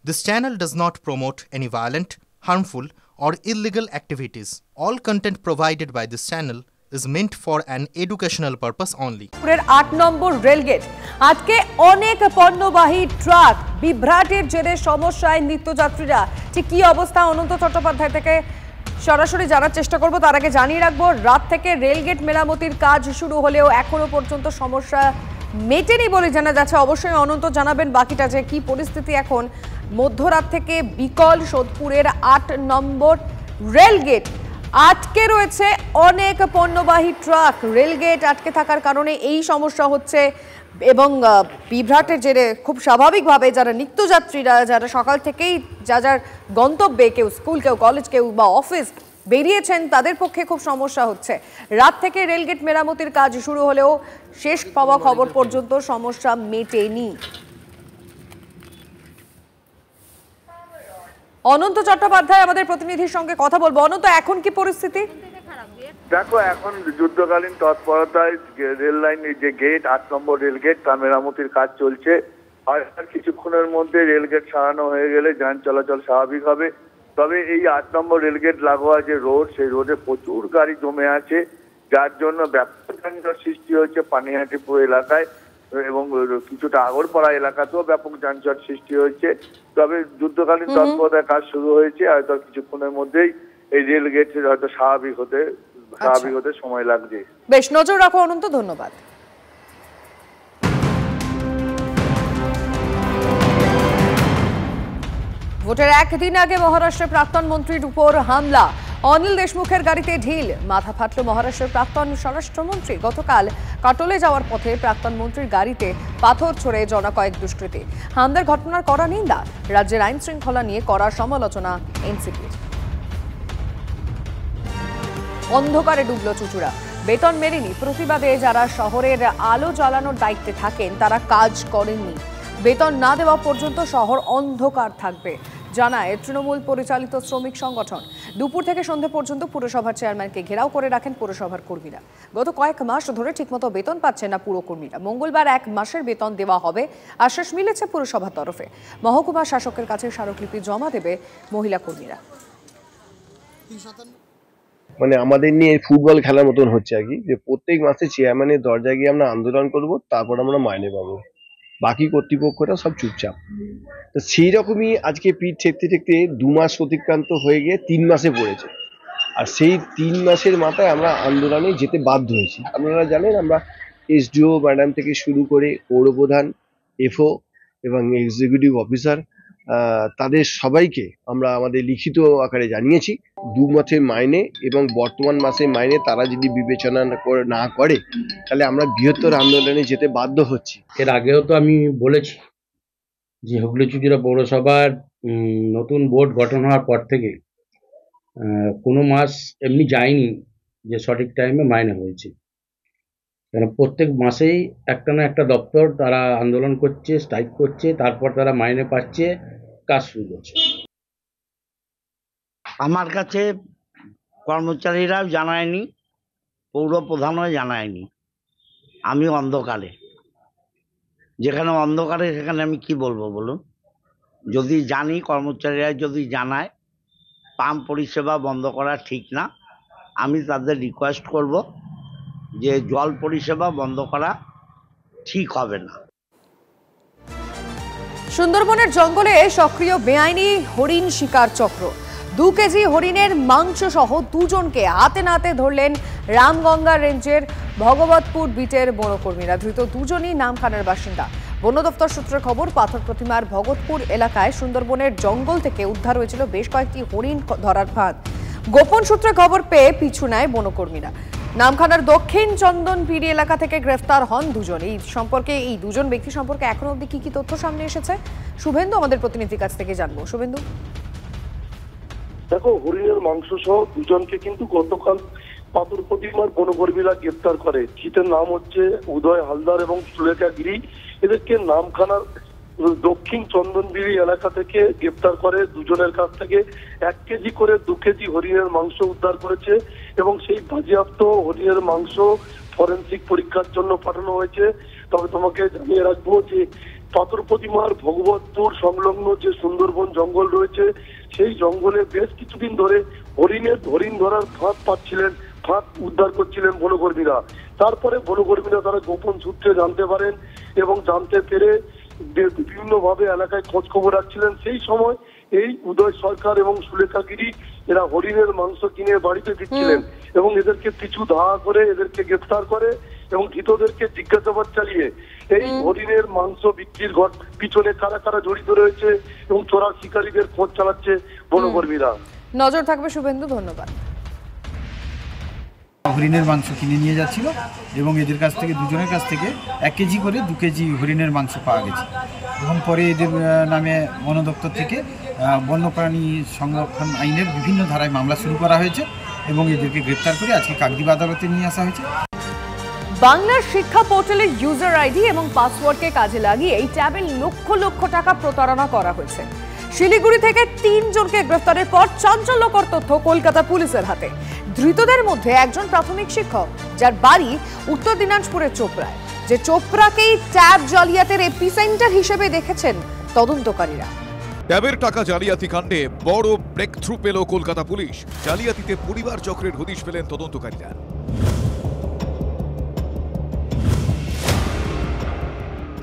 This channel does not promote any violent, harmful, or illegal activities. All content provided by this channel is meant for an educational purpose only. 8 number rail gate আজকে অনেক পণ্যবাহী truck বিভ্রাটের জেরে সমস্যায় নিত্যযাত্রীরা। ঠিক কি অবস্থা অনন্ত চট্টোপাধ্যায় থেকে সরাসরি জানার চেষ্টা করব। তার আগে জানিয়ে রাখবো, রাত থেকে রেলগেট মেরামতির কাজ শুরু হলেও এখনো পর্যন্ত সমস্যা মেটেনি বলে জানা যাচ্ছে। অবশ্যই অনন্ত জানাবেন বাকিটা, যে কি পরিস্থিতি এখন মধ্যরাত থেকে বিকল সোদপুরের 8 নম্বর রেলগেট আটকে রয়েছে অনেক পণ্যবাহী ট্রাক। রেলগেট আটকে থাকার কারণে এই সমস্যা হচ্ছে এবং বিভ্রাটের জেরে খুব স্বাভাবিকভাবে যারা নিত্যযাত্রীরা, যারা সকাল থেকেই যার গন্তব্যে, কেউ স্কুল, কেউ কলেজ, কেউ বা অফিস বেরিয়েছেন, তাদের পক্ষে খুব সমস্যা হচ্ছে। রাত থেকে রেলগেট মেরামতির কাজ শুরু হলেও শেষ পাওয়া খবর পর্যন্ত সমস্যা মেটেনি। অনন্ত চট্টোপাধ্যায় আমাদের প্রতিনিধির সঙ্গে কথা বলবো। অনন্ত, এখন কি পরিস্থিতি? দেখো, এখন যুদ্ধকালীন তৎপরতায় রেল লাইনের যে গেট 8 নম্বর রেলগেট, তার মেরামতির কাজ চলছে। আর কিছুক্ষণের মধ্যে রেলগেট সারানো হয়ে গেলে যান চলাচল স্বাভাবিক হবে। তবে এই 8 নম্বর রেলগেট লাগোয়া যে রোড, সেই রোডে প্রচুর গাড়ি জমে আছে, যার জন্য ব্যাপক যানজট সৃষ্টি হচ্ছে পানিহাটিপুর এলাকায় এবং কিছুটা আগরপাড়া এলাকাতেও ব্যাপক যানজট সৃষ্টি হয়েছে। তবে যুদ্ধকালীন তৎপরতায় কাজ শুরু হয়েছে, হয়তো কিছুক্ষণের মধ্যেই এই রেল গেট হয়তো স্বাভাবিক হতে সময় লাগবে। বেশ, নজর রাখো অনন্ত, ধন্যবাদ। ভোটের একদিন আগে মহারাষ্ট্রের প্রাক্তন মন্ত্রীর উপর হামলা, অনিল দেশমুখের গাড়িতে ঢিল, মাথা ফাটল মহারাষ্ট্রের প্রাক্তন স্বরাষ্ট্রমন্ত্রী। গতকাল কাটলে যাওয়ার পথে প্রাক্তন মন্ত্রীর গাড়িতে পাথর ছোড়ে জনা কয়েক দুষ্কৃতী। হামলার ঘটনার কড়া নিন্দা, রাজ্যের আইন শৃঙ্খলা নিয়ে কড়া সমালোচনা এনসিপির। অন্ধকারে ডুবল চুচুড়া, বেতন মেলেনি। প্রতিবাদে যারা শহরের আলো জ্বালানোর দায়িত্বে থাকেন তারা কাজ করেননি। বেতন না দেওয়া পর্যন্ত শহর অন্ধকার থাকবে জানায় তৃণমূল পরিচালিত শ্রমিক সংগঠন। দুপুর থেকে সন্ধ্যে পর্যন্ত পুরসভার চেয়ারম্যানকে ঘেরাও করে রাখেন পুরসভার কর্মীরা। গত কয়েক মাস ধরে ঠিকমতো বেতন পাচ্ছেন না পুরকর্মীরা। মঙ্গলবার 1 মাসের বেতন দেওয়া হবে আশ্বাস মিলেছে পুরসভার তরফে। মহকুমা শাসকের কাছে স্মারকলিপি জমা দেবে মহিলা কর্মীরা। মানে আমাদের নিয়ে ফুটবল খেলার মতন হচ্ছে আর কি, যে প্রত্যেক মাসে চেয়ারম্যানের দরজায় গিয়ে আমরা আন্দোলন করব, তারপর আমরা মাইনে পাবো। বাকি কর্তৃপক্ষরা সব চুপচাপ। তো সেই রকমই আজকে পিঠ ঠেকতে ঠেকতে 2 মাস অতিক্রান্ত হয়ে গিয়ে 3 মাসে পড়েছে। আর সেই 3 মাসের মাথায় আমরা আন্দোলনে যেতে বাধ্য হয়েছি। আপনারা জানেন, আমরা এসডিও ম্যাডাম থেকে শুরু করে পৌরপ্রধান, এফও এবং এক্সিকিউটিভ অফিসার, তাদের সবাইকে আমরা আমাদের লিখিত আকারে জানিয়েছি 2 মাসের মাইনে এবং বর্তমান মাসের মাইনে তারা যদি বিবেচনা না করে তাহলে আমরা বৃহত্তর আন্দোলনে যেতে বাধ্য হচ্ছি। এর আগেও তো আমি বলেছি যে হুগলি চুচুড়া পৌরসভার নতুন বোর্ড গঠন হওয়ার পর থেকে কোনো মাস এমনি যায়নি যে সঠিক টাইমে মাইনে হয়েছে। কারণ প্রত্যেক মাসেই একটা না একটা দপ্তর তারা আন্দোলন করছে, স্ট্রাইক করছে, তারপর তারা মাইনে পাচ্ছে, কাজ শুরু করছে। আমার কাছে কর্মচারীরাও জানায়নি, পৌর প্রধানও জানায়নি। আমি অন্ধকারে, যেখানে অন্ধকারে সেখানে আমি কি বলবো বলুন? যদি জানি, কর্মচারীরা যদি জানায় পাম্প পরিষেবা বন্ধ করা ঠিক না, আমি তাদের রিকোয়েস্ট করব যে জল পরিষেবা বন্ধ করা ঠিক হবে না। সুন্দরবনের জঙ্গলে সক্রিয় বেআইনি হরিণ শিকার চক্র। 2 কেজি হরিণের মাংস সহ 2 জনকে হাতে নাতে ধরলেন রামগঙ্গা রেঞ্জের ভগবতপুর বিটের বনকর্মীরা। ধৃত 2 জনই নামখানার বাসিন্দা। বন দপ্তর সূত্রে খবর, পাথর প্রতিমার ভগতপুর এলাকায় সুন্দরবনের জঙ্গল থেকে উদ্ধার হয়েছিল বেশ কয়েকটি হরিণ ধরার ফাঁদ। গোপন সূত্রে খবর পেয়ে পিছু নেয় বনকর্মীরা। নামখানার দক্ষিণ চন্দনপিড়ি এলাকা থেকে গ্রেফতার হন 2 জন। এই 2 জন ব্যক্তি সম্পর্কে এখনো অবধি কি তথ্য সামনে এসেছে শুভেন্দু আমাদের প্রতিনিধির কাছ থেকে জানবো। শুভেন্দু, দেখো, হরিণের মাংস সহ 2 জনকে কিন্তু গতকাল পাথর প্রতিমার বনকর্মীরা গ্রেফতার করে। চিতের নাম হচ্ছে উদয় হালদার এবং সুলেখা গিরি। এদেরকে নামখানার দক্ষিণ চন্দনবিড়ি এলাকা থেকে গ্রেফতার করে। 2 জনের কাছ থেকে 1 কেজি করে 2 কেজি হরিণের মাংস উদ্ধার করেছে এবং সেই বাজেয়াপ্ত হরিণের মাংস ফরেনসিক পরীক্ষার জন্য পাঠানো হয়েছে। তবে তোমাকে জানিয়ে রাখবো যে পাথর প্রতিমার ভগবতপুর সংলগ্ন যে সুন্দরবন জঙ্গল রয়েছে, সেই জঙ্গলে বেশ কিছুদিন ধরে হরিণ ধরার ফাঁদ উদ্ধার করছিলেন বনকর্মীরা। তারপরে বনকর্মীরা তারা গোপন সূত্রে জানতে পারেন এবং জানতে পেরে বিভিন্নভাবে এলাকায় খোঁজ খবর রাখছিলেন। সেই সময় এই উদয় সরকার এবং সুলেখা গিরি এরা হরিণের মাংস কিনে বাড়িতে দিচ্ছিলেন এবং এদেরকে পিছু ধাওয়া করে এদেরকে গ্রেফতার করে এবং ধৃতদেরকে জিজ্ঞাসাবাদ চালিয়ে এই হরিণের মাংস বিক্রির পিছনে কারা কারা জড়িত রয়েছে এবং চোরা শিকারীদের খোঁজ চালাচ্ছে বনকর্মীরা। নজর থাকবে শুভেন্দু, ধন্যবাদ। হরিণের মাংস কিনে নিয়ে যাচ্ছিল এবং এদের কাছ থেকে দুজনের কাছ থেকে 1 কেজি করে 2 কেজি হরিণের মাংস পাওয়া গেছে এবং পরে এদের নামে বন দপ্তর থেকে বন্যপ্রাণী সংরক্ষণ আইনের বিভিন্ন ধারায় মামলা শুরু করা হয়েছে এবং এদেরকে গ্রেপ্তার করে আজকে কাকদ্বীপ আদালতে নিয়ে আসা হয়েছে। বাংলার শিক্ষা পোর্টালের ইউজার আইডি এবং পাসওয়ার্ডকে কাজে লাগিয়ে এই ট্যাবে লক্ষ লক্ষ টাকা প্রতারণা করা হয়েছে। শিলিগুড়ি থেকে 3 জনকে গ্রেফতারের পর চাঞ্চল্যকর তথ্য কলকাতা পুলিশের হাতে। ধৃতদের মধ্যে একজন প্রাথমিক শিক্ষক, যার বাড়ি উত্তর দিনাজপুরের চোপড়ায়। যে চোপড়াকেই ট্যাব জালিয়াতের এপিসেন্টার হিসেবে দেখেছেন তদন্তকারীরা। ট্যাবের টাকা জালিয়াতি কাণ্ডে বড় ব্রেক থ্রু পেল কলকাতা পুলিশ। জালিয়াতিতে পরিবার চক্রের হদিশ পেলেন তদন্তকারীরা।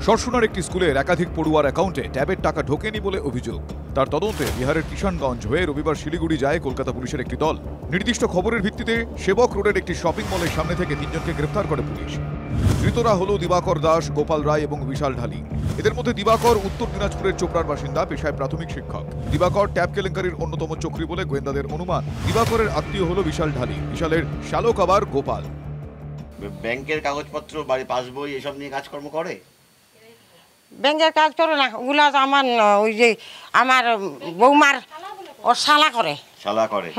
সরসুনার একটি স্কুলের একাধিক পড়ুয়ার অ্যাকাউন্টে ট্যাবের টাকা ঢোকেনি বলে অভিযোগ। তার তদন্তে বিহারের কিষানগঞ্জ হয়ে রবিবার শিলিগুড়ি যায় কলকাতা পুলিশের একটি দল। নির্দিষ্ট খবরের ভিত্তিতে সেবক রোডের একটি শপিং মলের সামনে থেকে 3 জনকে গ্রেফতার করে পুলিশ। ধৃতরা হল দিবাকর দাস, গোপাল রায় এবং বিশাল ঢালি। এদের মধ্যে দিবাকর উত্তর দিনাজপুরের চোপড়ার বাসিন্দা, পেশায় প্রাথমিক শিক্ষক। দিবাকর ট্যাব কেলেঙ্কারির অন্যতম চক্রী বলে গোয়েন্দাদের অনুমান। দিবাকরের আত্মীয় হল বিশাল ঢালি, বিশালের শ্যালক আবার গোপাল। ব্যাংকের কাগজপত্র, বাড়ি পাসবই এসব নিয়ে কাজকর্ম করে। ব্যাংকের কাজ করে না, ওগুলা আমার ওই যে আমার বৌমার ওর শালা করে। শালা করে?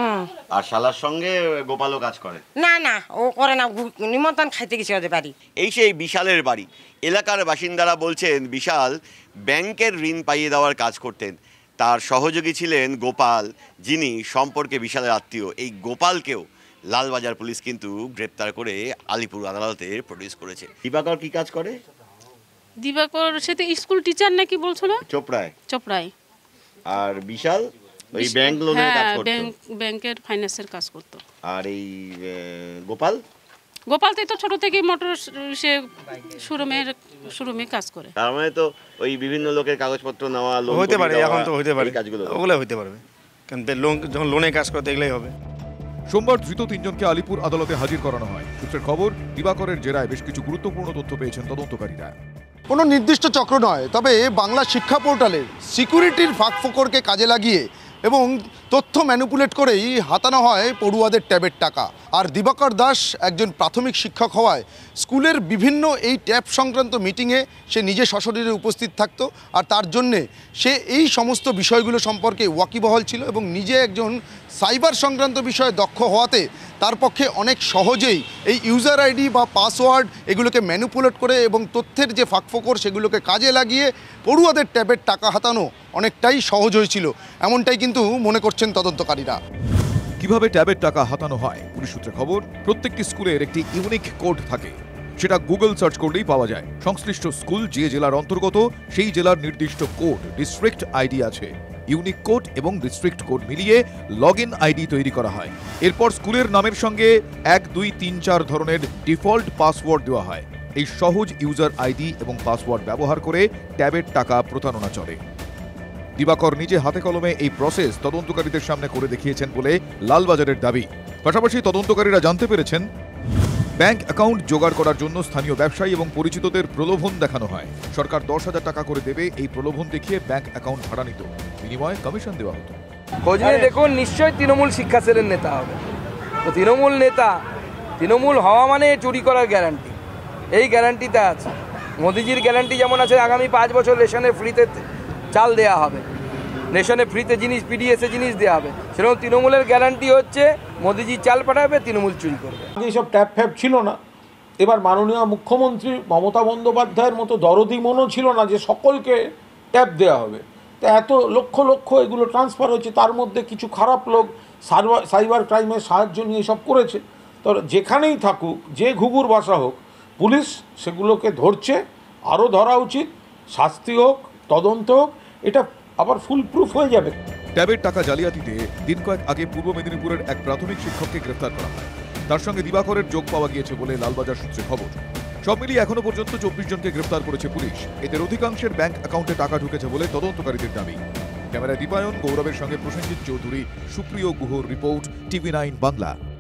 আর শালার সঙ্গে গোপালও কাজ করে? না না, ও করে না, নিমন্ত্রণ খাইতে গেছে ওদের বাড়ি। এই সেই বিশালের বাড়ি। এলাকার বাসিন্দারা বলছেন বিশাল ব্যাংকের ঋণ পাইয়ে দেওয়ার কাজ করতেন। তার সহযোগী ছিলেন গোপাল, যিনি সম্পর্কে বিশালের আত্মীয়। এই গোপালকেও লালবাজার পুলিশ কিন্তু গ্রেপ্তার করে আলিপুর আদালতে প্রডিউস করেছে। দিবাকর কি কাজ করে? দিবাকর সাথে স্কুল টিচার নাকি বলছিল, চোপড়ায়। আর বিশাল ওই ব্যাংক লোনের কাজ করত, ব্যাংকের ফাইন্যান্সের কাজ করত। আর এই গোপাল তো ছোট থেকে মোটর সে শোরুমে কাজ করে। তার মানে তো ওই বিভিন্ন লোকের কাগজপত্র নেওয়া, লোন হতে পারে, এখন তো হতে পারে, কাজগুলো ওগুলো হতে পারবে, কারণ যখন লোনে কাজ করতে এগুলোই হবে। সোমবার ধৃত 3 জনকে আলিপুর আদালতে হাজির করানো হয়। সূত্রের খবর, দিবাকরের জেরায় বেশ কিছু গুরুত্বপূর্ণ তথ্য পেয়েছেন তদন্তকারীরা। কোনো নির্দিষ্ট চক্র নয়, তবে বাংলা শিক্ষা পোর্টালের সিকিউরিটির ফাঁকফোকরকে কাজে লাগিয়ে এবং তথ্য ম্যানিপুলেট করেই হাতানো হয় পড়ুয়াদের ট্যাবের টাকা। আর দিবাকর দাস একজন প্রাথমিক শিক্ষক হওয়ায় স্কুলের বিভিন্ন এই ট্যাব সংক্রান্ত মিটিংয়ে সে নিজে সশরীরে উপস্থিত থাকতো, আর তার জন্যে সে এই সমস্ত বিষয়গুলো সম্পর্কে ওয়াকিবহাল ছিল এবং নিজে একজন সাইবার সংক্রান্ত বিষয়ে দক্ষ হওয়াতে তার পক্ষে অনেক সহজেই এই ইউজার আইডি বা পাসওয়ার্ড এগুলোকে ম্যানিপুলেট করে এবং তথ্যের যে ফাঁকফোকর সেগুলোকে কাজে লাগিয়ে পড়ুয়াদের ট্যাবের টাকা হাতানো অনেকটাই সহজ হয়েছিল, এমনটাই কিন্তু মনে করছেন তদন্তকারীরা। কিভাবে ট্যাবের টাকা হাতানো হয়? পুলিশ সূত্রে খবর, প্রত্যেকটি স্কুলের একটি ইউনিক কোড থাকে। সেটা গুগল সার্চ করলেই পাওয়া যায়। সংশ্লিষ্ট স্কুল যে জেলার অন্তর্গত সেই জেলার নির্দিষ্ট কোড, ডিস্ট্রিক্ট আইডি আছে। ইউনিক কোড এবং ডিস্ট্রিক্ট কোড মিলিয়ে লগইন আইডি তৈরি করা হয়। এরপর স্কুলের নামের সঙ্গে 1, 2, 3, 4 ধরনের ডিফল্ট পাসওয়ার্ড দেওয়া হয়। এই সহজ ইউজার আইডি এবং পাসওয়ার্ড ব্যবহার করে ট্যাবের টাকা প্রতারণা চলে। দিবাকর নিজে হাতে কলমে এই প্রসেস তদন্তকারীদের সামনে করে দেখিয়েছেন বলে লালবাজারের দাবি। পাশাপাশি তদন্তকারীরা জানতে পেরেছেন, ব্যাংক অ্যাকাউন্ট জোগাড় করার জন্য স্থানীয় ব্যবসায়ী এবং পরিচিতদের প্রলোভন দেখানো হয়। সরকার 10,000 টাকা করে দেবে, এই প্রলোভন দেখিয়ে ব্যাংক অ্যাকাউন্ট ভাড়া নিত, বিনিময়ে কমিশন দেওয়া হতো। খোঁজ নিয়ে দেখুন, নিশ্চয়ই তৃণমূল শিক্ষা সেলের নেতা হবে। তো তৃণমূল হওয়া মানে চুরি করার গ্যারান্টি, এই গ্যারান্টিতে আছে। মোদিজির গ্যারান্টি যেমন আছে আগামী 5 বছর রেশনে ফ্রিতে চাল দেওয়া হবে, রেশনে ফ্রিতে জিনিস, পিডিএসে জিনিস দেওয়া হবে, সেরকম তৃণমূলের গ্যারান্টি হচ্ছে মোদিজি চাল পাঠাবে, তৃণমূল চুরি করবে। এইসব ট্যাব ফ্যাব ছিল না। এবার মাননীয় মুখ্যমন্ত্রী মমতা বন্দ্যোপাধ্যায়ের মতো দরদি মনও ছিল না যে সকলকে ট্যাব দেওয়া হবে। তো এত লক্ষ লক্ষ এগুলো ট্রান্সফার হচ্ছে, তার মধ্যে কিছু খারাপ লোক সাইবার ক্রাইমের সাহায্য নিয়ে সব করেছে। তো যেখানেই থাকুক, যে ঘুঘুর বাসা হোক, পুলিশ সেগুলোকে ধরছে, আরও ধরা উচিত শাস্তি হোক, তদন্ত হোক, এটা আবার ফুল প্রুফ হয়ে যাবে। ট্যাবের টাকা জালিয়াতিতে দিন কয়েক আগে পূর্ব মেদিনীপুরের এক প্রাথমিক শিক্ষককে গ্রেফতার করা হয়। তার সঙ্গে দিবাকরের যোগ পাওয়া গিয়েছে বলে লালবাজার সূত্রে খবর। সব মিলিয়ে এখনো পর্যন্ত 24 জনকে গ্রেফতার করেছে পুলিশ। এদের অধিকাংশের ব্যাংক অ্যাকাউন্টে টাকা ঢুকেছে বলে তদন্তকারীদের দাবি। ক্যামেরায় দীপায়ন, গৌরবের সঙ্গে প্রসেনজিৎ চৌধুরী, সুপ্রিয় গুহর রিপোর্ট, TV9 বাংলা।